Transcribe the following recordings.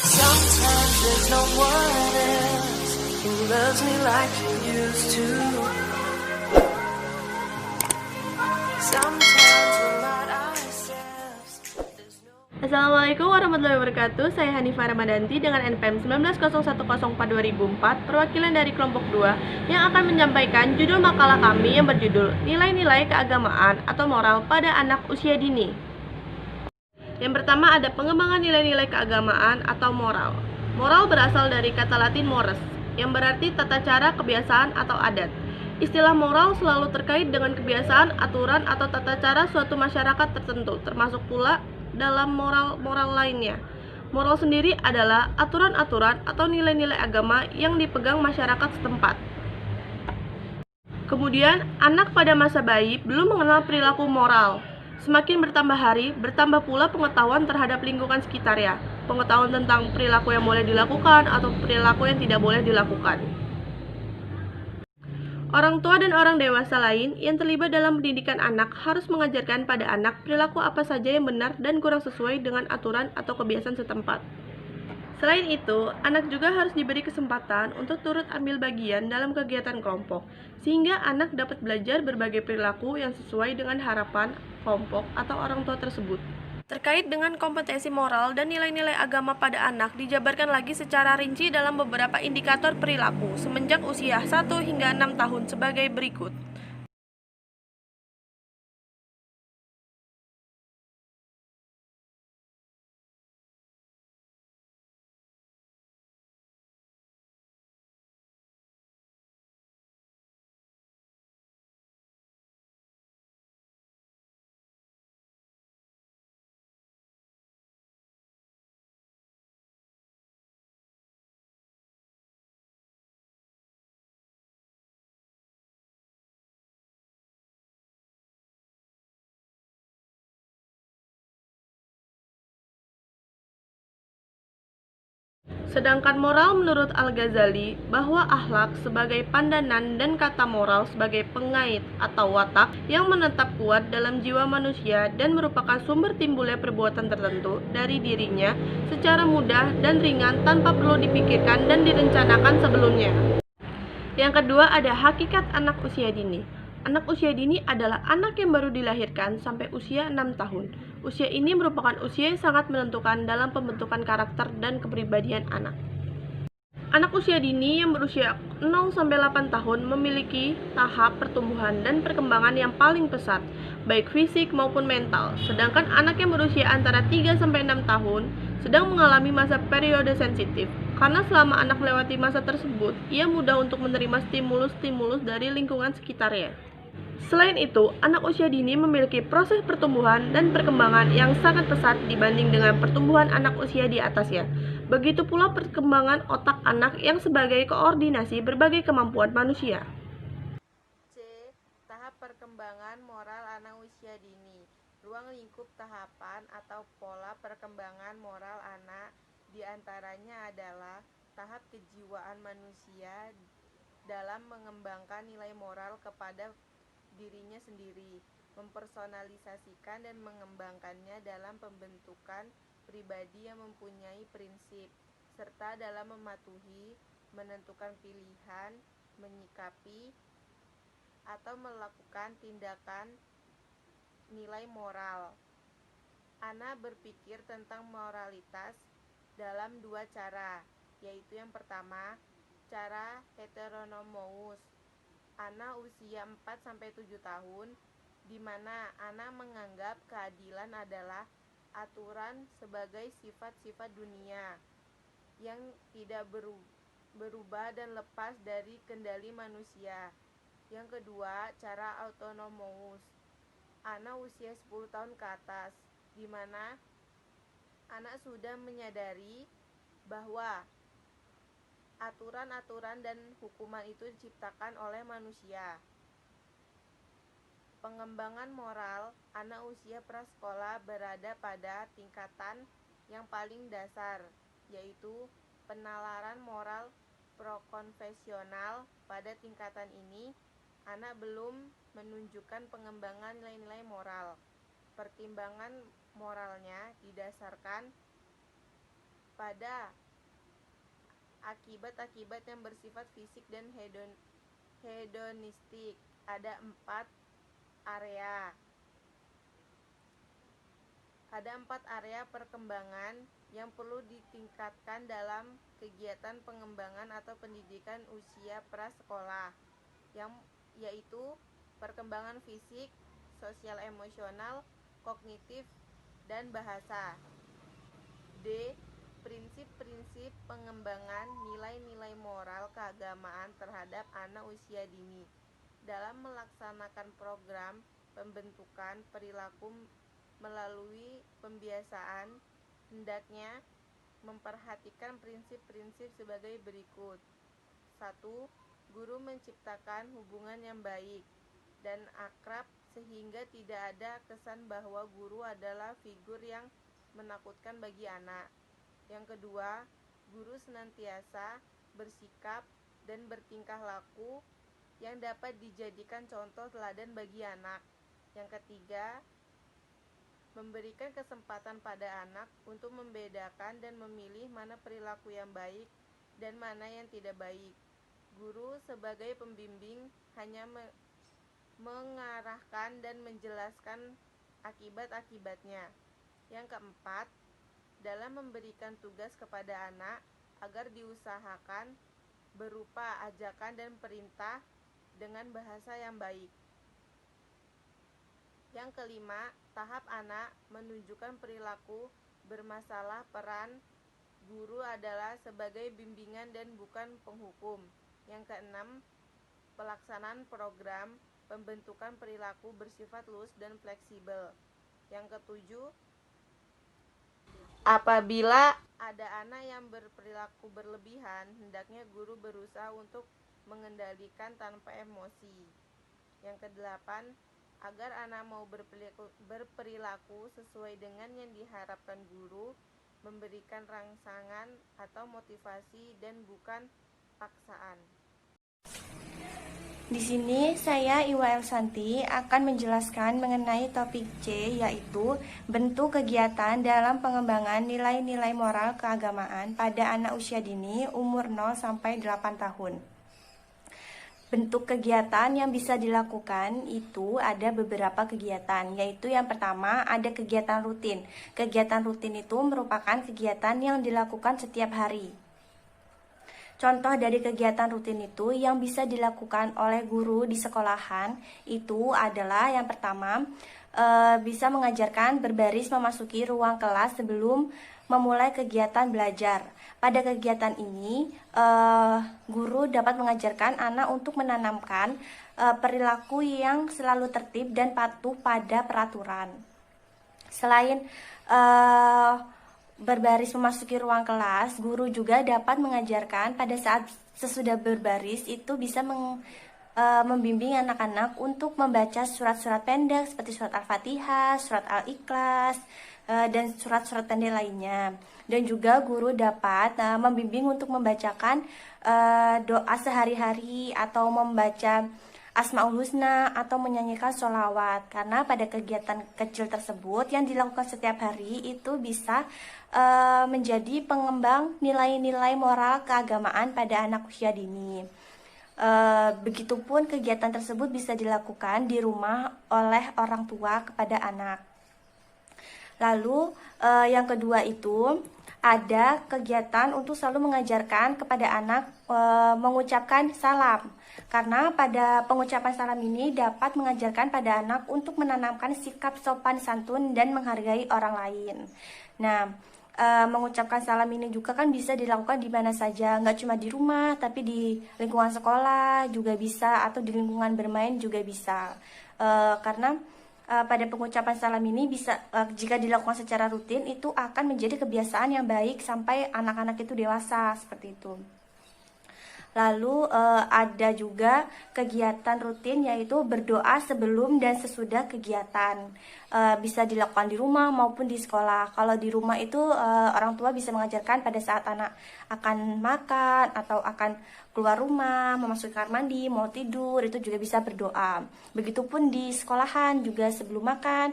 Sometimes there's no one else who loves me like you used to. Sometimes we're not ourselves. There's no... Assalamualaikum warahmatullahi wabarakatuh. Saya Hanifah Ramadanti dengan NPM 190104 perwakilan dari kelompok 2 yang akan menyampaikan judul makalah kami yang berjudul Nilai-nilai keagamaan atau moral pada anak usia dini. Yang pertama ada pengembangan nilai-nilai keagamaan atau moral. Moral berasal dari kata Latin mores, yang berarti tata cara, kebiasaan, atau adat. Istilah moral selalu terkait dengan kebiasaan, aturan, atau tata cara suatu masyarakat tertentu, termasuk pula dalam moral-moral lainnya. Moral sendiri adalah aturan-aturan atau nilai-nilai agama yang dipegang masyarakat setempat. Kemudian, anak pada masa bayi belum mengenal perilaku moral. Semakin bertambah hari, bertambah pula pengetahuan terhadap lingkungan sekitarnya, pengetahuan tentang perilaku yang boleh dilakukan atau perilaku yang tidak boleh dilakukan. Orang tua dan orang dewasa lain yang terlibat dalam pendidikan anak harus mengajarkan pada anak perilaku apa saja yang benar dan kurang sesuai dengan aturan atau kebiasaan setempat. Selain itu, anak juga harus diberi kesempatan untuk turut ambil bagian dalam kegiatan kelompok, sehingga anak dapat belajar berbagai perilaku yang sesuai dengan harapan kelompok atau orang tua tersebut. Terkait dengan kompetensi moral dan nilai-nilai agama pada anak dijabarkan lagi secara rinci dalam beberapa indikator perilaku semenjak usia 1 hingga 6 tahun sebagai berikut. Sedangkan moral menurut Al-Ghazali bahwa akhlak sebagai pandanan dan kata moral sebagai pengait atau watak yang menetap kuat dalam jiwa manusia dan merupakan sumber timbulnya perbuatan tertentu dari dirinya secara mudah dan ringan tanpa perlu dipikirkan dan direncanakan sebelumnya. Yang kedua ada hakikat anak usia dini. Anak usia dini adalah anak yang baru dilahirkan sampai usia 6 tahun. Usia ini merupakan usia yang sangat menentukan dalam pembentukan karakter dan kepribadian anak. Anak usia dini yang berusia 0-8 tahun memiliki tahap pertumbuhan dan perkembangan yang paling pesat, baik fisik maupun mental. Sedangkan anak yang berusia antara 3-6 tahun sedang mengalami masa periode sensitif. Karena selama anak melewati masa tersebut, ia mudah untuk menerima stimulus-stimulus dari lingkungan sekitarnya. Selain itu, anak usia dini memiliki proses pertumbuhan dan perkembangan yang sangat pesat dibanding dengan pertumbuhan anak usia di atasnya. Begitu pula perkembangan otak anak yang sebagai koordinasi berbagai kemampuan manusia. C. Tahap perkembangan moral anak usia dini. Ruang lingkup tahapan atau pola perkembangan moral anak diantaranya adalah tahap kejiwaan manusia dalam mengembangkan nilai moral kepada dirinya sendiri, mempersonalisasikan dan mengembangkannya dalam pembentukan pribadi yang mempunyai prinsip, serta dalam mematuhi, menentukan pilihan, menyikapi, atau melakukan tindakan nilai moral. Ana berpikir tentang moralitas dalam dua cara, yaitu yang pertama, cara heteronomous. Ana usia 4-7 tahun, di mana Ana menganggap keadilan adalah aturan sebagai sifat-sifat dunia yang tidak berubah dan lepas dari kendali manusia. Yang kedua, cara autonomous. Ana usia 10 tahun ke atas, di mana Ana sudah menyadari bahwa aturan-aturan dan hukuman itu diciptakan oleh manusia. Pengembangan moral anak usia prasekolah berada pada tingkatan yang paling dasar, yaitu penalaran moral prokonfesional. Pada tingkatan ini, anak belum menunjukkan pengembangan nilai-nilai moral. Pertimbangan moralnya didasarkan pada akibat-akibat yang bersifat fisik dan hedonistik. Ada 4 area. Ada 4 area perkembangan yang perlu ditingkatkan dalam kegiatan pengembangan atau pendidikan usia prasekolah, yaitu perkembangan fisik, sosial emosional, kognitif, dan bahasa. D. Prinsip-prinsip pengembangan nilai-nilai moral keagamaan terhadap anak usia dini. Dalam melaksanakan program pembentukan perilaku melalui pembiasaan, hendaknya memperhatikan prinsip-prinsip sebagai berikut. 1. Guru menciptakan hubungan yang baik dan akrab sehingga tidak ada kesan bahwa guru adalah figur yang menakutkan bagi anak. Yang kedua, guru senantiasa bersikap dan bertingkah laku yang dapat dijadikan contoh teladan bagi anak. Yang ketiga, memberikan kesempatan pada anak untuk membedakan dan memilih mana perilaku yang baik dan mana yang tidak baik. Guru sebagai pembimbing hanya mengarahkan dan menjelaskan akibat-akibatnya. Yang keempat, dalam memberikan tugas kepada anak agar diusahakan berupa ajakan dan perintah dengan bahasa yang baik. Yang kelima, tahap anak menunjukkan perilaku bermasalah. Peran guru adalah sebagai bimbingan dan bukan penghukum. Yang keenam, pelaksanaan program pembentukan perilaku bersifat luas dan fleksibel. Yang ketujuh, apabila ada anak yang berperilaku berlebihan, hendaknya guru berusaha untuk mengendalikan tanpa emosi. Yang kedelapan, agar anak mau berperilaku sesuai dengan yang diharapkan guru, memberikan rangsangan atau motivasi dan bukan paksaan. Di sini saya Iwa Elsanti akan menjelaskan mengenai topik C, yaitu bentuk kegiatan dalam pengembangan nilai-nilai moral keagamaan pada anak usia dini umur 0 sampai 8 tahun. Bentuk kegiatan yang bisa dilakukan itu ada beberapa kegiatan, yaitu yang pertama ada kegiatan rutin. Kegiatan rutin itu merupakan kegiatan yang dilakukan setiap hari. Contoh dari kegiatan rutin itu yang bisa dilakukan oleh guru di sekolahan itu adalah yang pertama bisa mengajarkan berbaris memasuki ruang kelas sebelum memulai kegiatan belajar. Pada kegiatan ini, guru dapat mengajarkan anak untuk menanamkan perilaku yang selalu tertib dan patuh pada peraturan. Selain berbaris memasuki ruang kelas, guru juga dapat mengajarkan pada saat sesudah berbaris itu bisa membimbing anak-anak untuk membaca surat-surat pendek seperti surat Al-Fatihah, surat Al-Ikhlas, dan surat-surat pendek lainnya. Dan juga guru dapat membimbing untuk membacakan doa sehari-hari atau membaca Asmaul Husna atau menyanyikan sholawat. Karena pada kegiatan kecil tersebut yang dilakukan setiap hari itu bisa menjadi pengembang nilai-nilai moral keagamaan pada anak usia dini. Begitupun kegiatan tersebut bisa dilakukan di rumah oleh orang tua kepada anak. Lalu yang kedua itu ada kegiatan untuk selalu mengajarkan kepada anak mengucapkan salam. Karena pada pengucapan salam ini dapat mengajarkan pada anak untuk menanamkan sikap sopan santun dan menghargai orang lain. Nah, mengucapkan salam ini juga kan bisa dilakukan di mana saja, nggak cuma di rumah, tapi di lingkungan sekolah juga bisa, atau di lingkungan bermain juga bisa. Karena pada pengucapan salam ini bisa jika dilakukan secara rutin itu akan menjadi kebiasaan yang baik sampai anak-anak itu dewasa seperti itu. Lalu ada juga kegiatan rutin yaitu berdoa sebelum dan sesudah kegiatan. Bisa dilakukan di rumah maupun di sekolah. Kalau di rumah itu orang tua bisa mengajarkan pada saat anak akan makan atau akan keluar rumah, memasuki kamar mandi, mau tidur, itu juga bisa berdoa. Begitupun di sekolahan juga sebelum makan,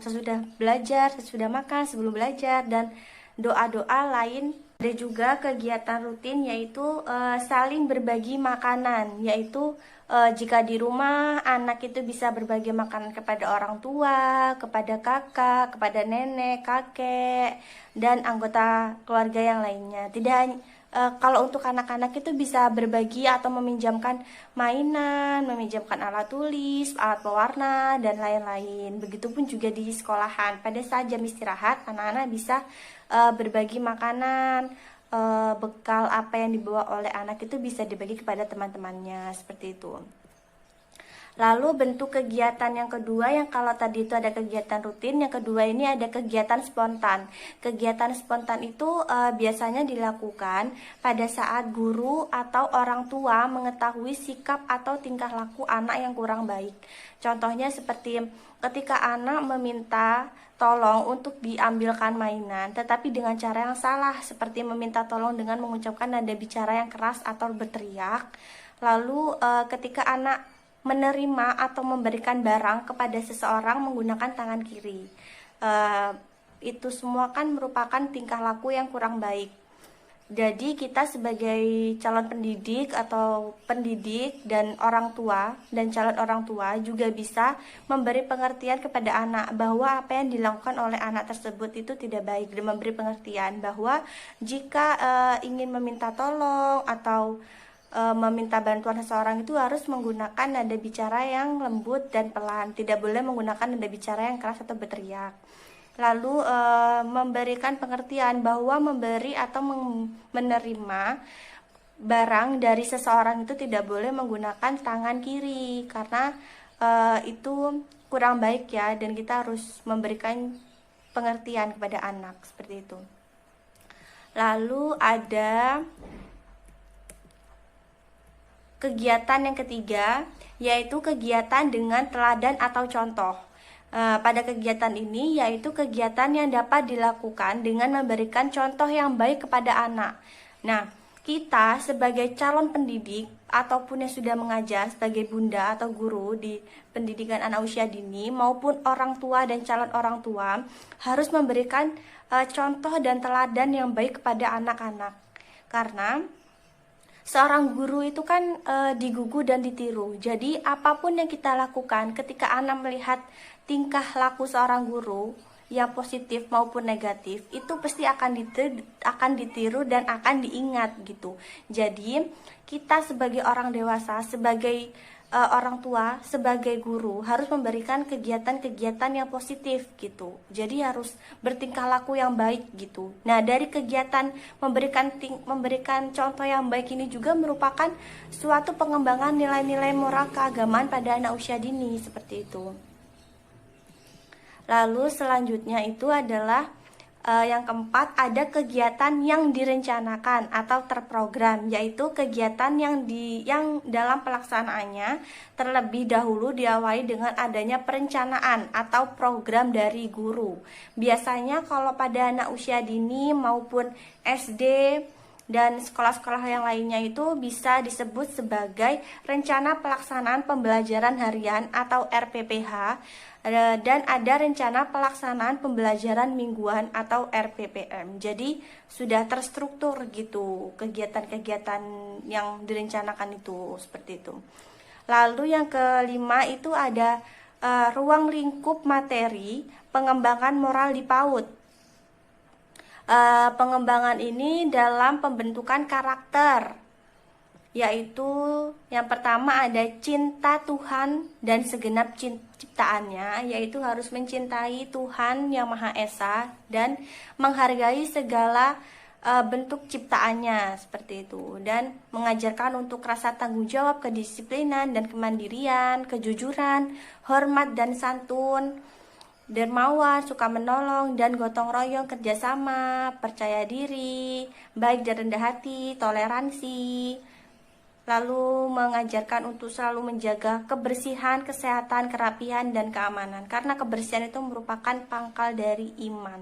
sesudah belajar, sesudah makan, sebelum belajar, dan doa-doa lain. Ada juga kegiatan rutin yaitu saling berbagi makanan, yaitu jika di rumah anak itu bisa berbagi makanan kepada orang tua, kepada kakak, kepada nenek, kakek, dan anggota keluarga yang lainnya. Tidak hanya kalau untuk anak-anak itu bisa berbagi atau meminjamkan mainan, meminjamkan alat tulis, alat pewarna, dan lain-lain. Begitupun juga di sekolahan. Pada saat jam istirahat, anak-anak bisa berbagi makanan, bekal apa yang dibawa oleh anak itu bisa dibagi kepada teman-temannya, seperti itu. Lalu bentuk kegiatan yang kedua, yang kalau tadi itu ada kegiatan rutin, yang kedua ini ada kegiatan spontan. Kegiatan spontan itu biasanya dilakukan pada saat guru atau orang tua mengetahui sikap atau tingkah laku anak yang kurang baik. Contohnya seperti ketika anak meminta tolong untuk diambilkan mainan, tetapi dengan cara yang salah, seperti meminta tolong dengan mengucapkan nada bicara yang keras atau berteriak. Lalu ketika anak menerima atau memberikan barang kepada seseorang menggunakan tangan kiri, itu semua kan merupakan tingkah laku yang kurang baik. Jadi kita sebagai calon pendidik atau pendidik dan orang tua dan calon orang tua juga bisa memberi pengertian kepada anak bahwa apa yang dilakukan oleh anak tersebut itu tidak baik, dan memberi pengertian bahwa jika ingin meminta tolong atau meminta bantuan seseorang itu harus menggunakan nada bicara yang lembut dan pelan, tidak boleh menggunakan nada bicara yang keras atau berteriak. Lalu memberikan pengertian bahwa memberi atau menerima barang dari seseorang itu tidak boleh menggunakan tangan kiri, karena itu kurang baik ya, dan kita harus memberikan pengertian kepada anak, seperti itu. Lalu ada kegiatan yang ketiga, yaitu kegiatan dengan teladan atau contoh. Pada kegiatan ini, yaitu kegiatan yang dapat dilakukan dengan memberikan contoh yang baik kepada anak. Nah, kita sebagai calon pendidik ataupun yang sudah mengajar sebagai bunda atau guru di pendidikan anak usia dini maupun orang tua dan calon orang tua harus memberikan contoh dan teladan yang baik kepada anak-anak. Karena seorang guru itu kan digugu dan ditiru. Jadi apapun yang kita lakukan ketika anak melihat tingkah laku seorang guru yang positif maupun negatif, itu pasti akan ditiru dan akan diingat gitu. Jadi kita sebagai orang dewasa, sebagai orang tua, sebagai guru harus memberikan kegiatan-kegiatan yang positif gitu. Jadi harus bertingkah laku yang baik gitu. Nah, dari kegiatan memberikan contoh yang baik ini juga merupakan suatu pengembangan nilai-nilai moral keagamaan pada anak usia dini, seperti itu. Lalu selanjutnya itu adalah yang keempat, ada kegiatan yang direncanakan atau terprogram, yaitu kegiatan yang dalam pelaksanaannya terlebih dahulu diawali dengan adanya perencanaan atau program dari guru. Biasanya kalau pada anak usia dini maupun SD dan sekolah-sekolah yang lainnya itu bisa disebut sebagai rencana pelaksanaan pembelajaran harian atau RPPH, dan ada rencana pelaksanaan pembelajaran mingguan atau RPPM. Jadi sudah terstruktur gitu kegiatan-kegiatan yang direncanakan itu, seperti itu. Lalu yang kelima itu ada ruang lingkup materi pengembangan moral di PAUD. Pengembangan ini dalam pembentukan karakter, yaitu yang pertama ada cinta Tuhan dan segenap ciptaannya, yaitu harus mencintai Tuhan yang Maha Esa dan menghargai segala bentuk ciptaannya, seperti itu, dan mengajarkan untuk rasa tanggung jawab, kedisiplinan dan kemandirian, kejujuran, hormat dan santun, dermawan, suka menolong, dan gotong royong, kerjasama, percaya diri, baik dan rendah hati, toleransi. Lalu mengajarkan untuk selalu menjaga kebersihan, kesehatan, kerapihan, dan keamanan, karena kebersihan itu merupakan pangkal dari iman.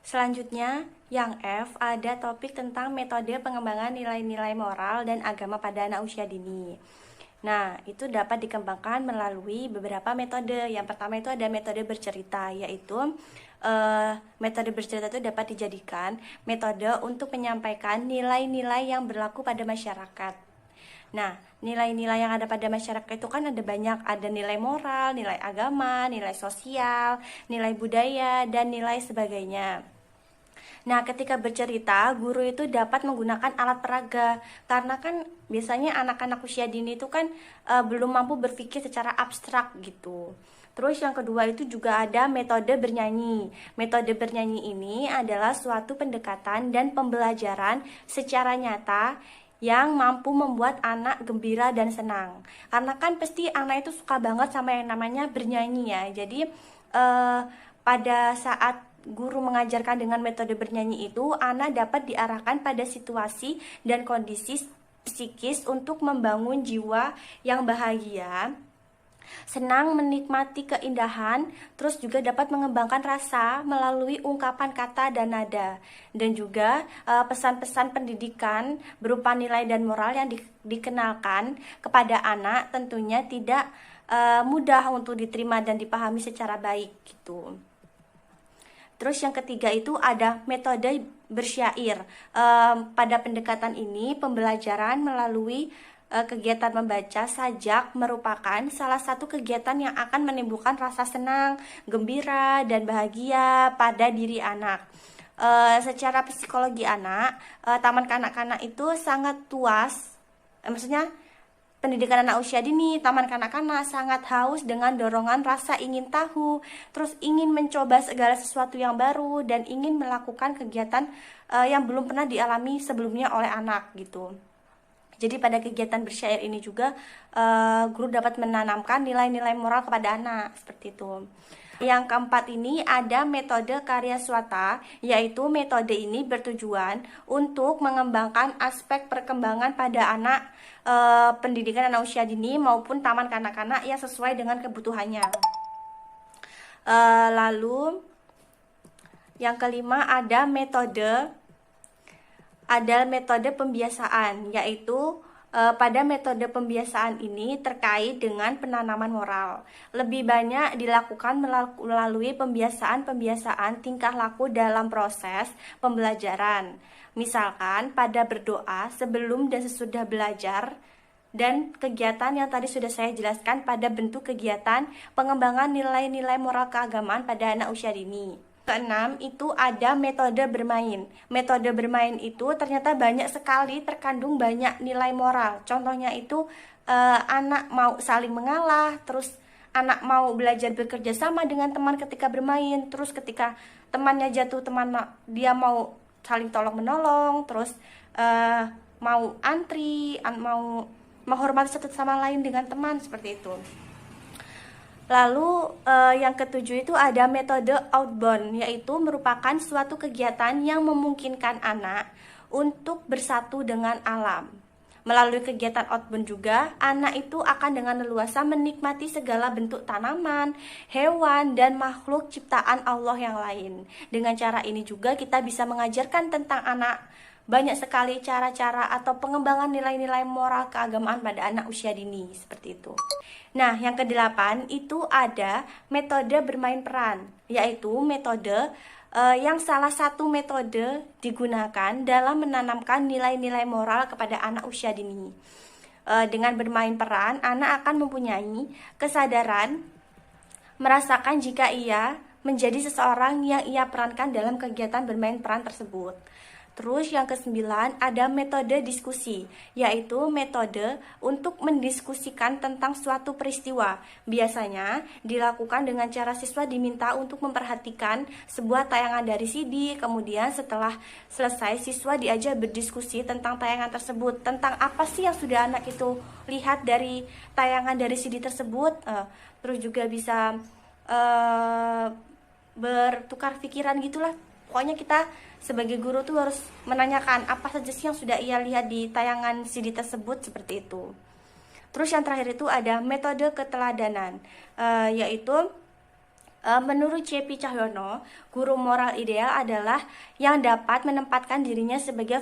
Selanjutnya, yang F, ada topik tentang metode pengembangan nilai-nilai moral dan agama pada anak usia dini. Nah, itu dapat dikembangkan melalui beberapa metode. Yang pertama itu ada metode bercerita, yaitu metode bercerita itu dapat dijadikan metode untuk menyampaikan nilai-nilai yang berlaku pada masyarakat. Nah, nilai-nilai yang ada pada masyarakat itu kan ada banyak, ada nilai moral, nilai agama, nilai sosial, nilai budaya, dan nilai sebagainya. Nah, ketika bercerita, guru itu dapat menggunakan alat peraga, karena kan biasanya anak-anak usia dini itu kan belum mampu berpikir secara abstrak gitu. Terus yang kedua itu juga ada metode bernyanyi. Metode bernyanyi ini adalah suatu pendekatan dan pembelajaran secara nyata yang mampu membuat anak gembira dan senang. Karena kan pasti anak itu suka banget sama yang namanya bernyanyi ya. Jadi pada saat guru mengajarkan dengan metode bernyanyi itu, anak dapat diarahkan pada situasi dan kondisi psikis untuk membangun jiwa yang bahagia, senang menikmati keindahan, terus juga dapat mengembangkan rasa melalui ungkapan kata dan nada, dan juga pesan-pesan pendidikan berupa nilai dan moral yang dikenalkan kepada anak tentunya tidak mudah untuk diterima dan dipahami secara baik gitu. Terus yang ketiga itu ada metode bersyair. Pada pendekatan ini pembelajaran melalui kegiatan membaca sajak merupakan salah satu kegiatan yang akan menimbulkan rasa senang, gembira, dan bahagia pada diri anak. Secara psikologi anak, taman kanak-kanak itu sangat puas, maksudnya pendidikan anak usia dini, taman kanak-kanak sangat haus dengan dorongan rasa ingin tahu, terus ingin mencoba segala sesuatu yang baru, dan ingin melakukan kegiatan yang belum pernah dialami sebelumnya oleh anak gitu. Jadi pada kegiatan bersyair ini juga guru dapat menanamkan nilai-nilai moral kepada anak, seperti itu. Yang keempat ini ada metode karya swasta, yaitu metode ini bertujuan untuk mengembangkan aspek perkembangan pada anak pendidikan anak usia dini maupun taman kanak-kanak yang sesuai dengan kebutuhannya. Lalu yang kelima ada metode pembiasaan, yaitu pada metode pembiasaan ini terkait dengan penanaman moral. Lebih banyak dilakukan melalui pembiasaan tingkah laku dalam proses pembelajaran. Misalkan pada berdoa sebelum dan sesudah belajar, dan kegiatan yang tadi sudah saya jelaskan pada bentuk kegiatan pengembangan nilai-nilai moral keagamaan pada anak usia dini. Keenam itu ada metode bermain. Metode bermain itu ternyata banyak sekali terkandung banyak nilai moral. Contohnya itu anak mau saling mengalah, terus anak mau belajar bekerja sama dengan teman ketika bermain, terus ketika temannya jatuh, dia mau saling tolong menolong, terus mau antri, mau menghormati satu sama lain dengan teman, seperti itu. Lalu yang ketujuh itu ada metode outbound, yaitu merupakan suatu kegiatan yang memungkinkan anak untuk bersatu dengan alam. Melalui kegiatan outbound juga, anak itu akan dengan leluasa menikmati segala bentuk tanaman, hewan, dan makhluk ciptaan Allah yang lain. Dengan cara ini juga kita bisa mengajarkan tentang anak banyak sekali cara-cara atau pengembangan nilai-nilai moral keagamaan pada anak usia dini, seperti itu. Nah, yang kedelapan itu ada metode bermain peran, yaitu metode yang salah satu metode digunakan dalam menanamkan nilai-nilai moral kepada anak usia dini. Dengan bermain peran, anak akan mempunyai kesadaran merasakan jika ia menjadi seseorang yang ia perankan dalam kegiatan bermain peran tersebut. Terus yang kesembilan ada metode diskusi, yaitu metode untuk mendiskusikan tentang suatu peristiwa. Biasanya dilakukan dengan cara siswa diminta untuk memperhatikan sebuah tayangan dari CD, kemudian setelah selesai siswa diajak berdiskusi tentang tayangan tersebut, tentang apa sih yang sudah anak itu lihat dari tayangan dari CD tersebut. Terus juga bisa bertukar pikiran gitulah. Pokoknya kita sebagai guru tuh harus menanyakan apa saja sih yang sudah ia lihat di tayangan CD tersebut, seperti itu. Terus yang terakhir itu ada metode keteladanan, yaitu menurut C.P. Cahyono, guru moral ideal adalah yang dapat menempatkan dirinya sebagai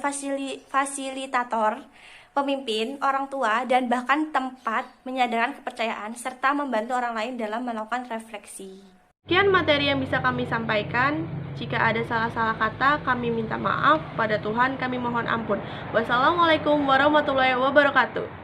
fasilitator, pemimpin, orang tua, dan bahkan tempat menyadarkan kepercayaan serta membantu orang lain dalam melakukan refleksi. Sekian materi yang bisa kami sampaikan. Jika ada salah-salah kata, kami minta maaf. Pada Tuhan kami mohon ampun. Wassalamualaikum warahmatullahi wabarakatuh.